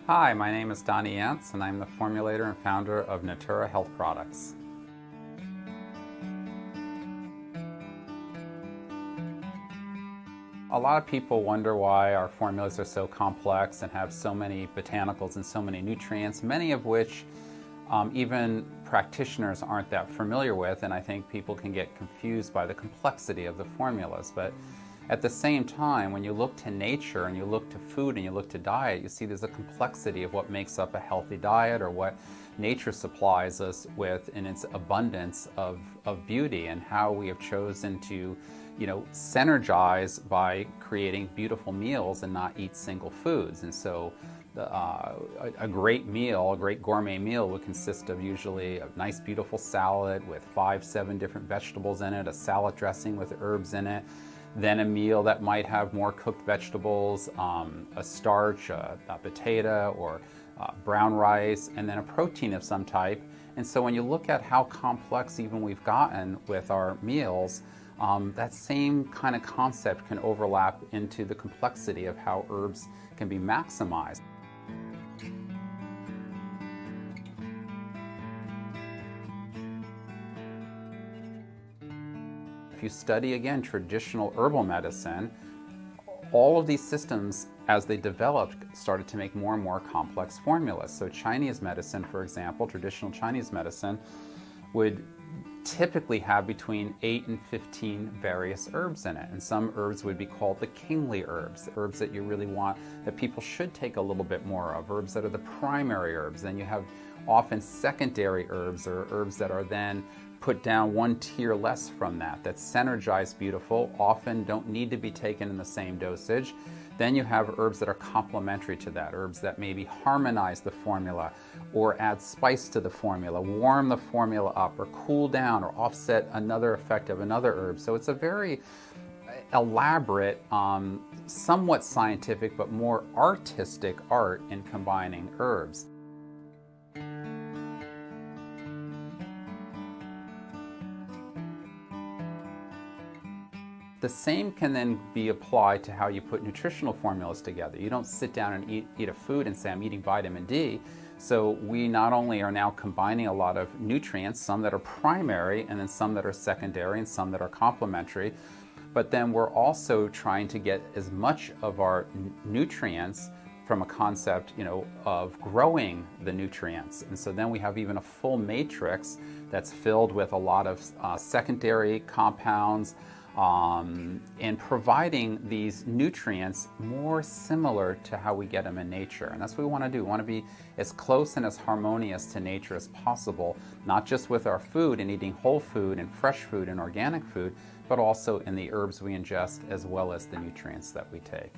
Hi, my name is Donnie Yance, and I'm the formulator and founder of Natura Health Products. A lot of people wonder why our formulas are so complex and have so many botanicals and so many nutrients, many of which even practitioners aren't that familiar with, and I think people can get confused by the complexity of the formulas. But at the same time, when you look to nature and you look to food and you look to diet, you see there's a complexity of what makes up a healthy diet or what nature supplies us with in its abundance of beauty, and how we have chosen to synergize by creating beautiful meals and not eat single foods. And so a great meal, a great gourmet meal, would consist of usually a nice beautiful salad with 5-7 different vegetables in it, a salad dressing with herbs in it, then a meal that might have more cooked vegetables, a starch, a potato, or brown rice, and then a protein of some type. And so when you look at how complex even we've gotten with our meals, that same kind of concept can overlap into the complexity of how herbs can be maximized. If you study, again, traditional herbal medicine, all of these systems, as they developed, started to make more and more complex formulas. So Chinese medicine, for example, traditional Chinese medicine would typically have between 8 and 15 various herbs in it. And some herbs would be called the kingly herbs, herbs that you really want, that people should take a little bit more of, herbs that are the primary herbs. Then you have often secondary herbs, or herbs that are then put down one tier less from that, that's synergized beautiful, often don't need to be taken in the same dosage. Then you have herbs that are complementary to that, herbs that maybe harmonize the formula or add spice to the formula, warm the formula up, or cool down, or offset another effect of another herb. So it's a very elaborate, somewhat scientific, but more artistic art in combining herbs. The same can then be applied to how you put nutritional formulas together. You don't sit down and eat a food and say, I'm eating vitamin D. So we not only are now combining a lot of nutrients, some that are primary and then some that are secondary and some that are complementary, but then we're also trying to get as much of our nutrients from a concept, of growing the nutrients. And so then we have even a full matrix that's filled with a lot of secondary compounds, and providing these nutrients more similar to how we get them in nature. And that's what we want to do. We want to be as close and as harmonious to nature as possible, not just with our food and eating whole food and fresh food and organic food, but also in the herbs we ingest as well as the nutrients that we take.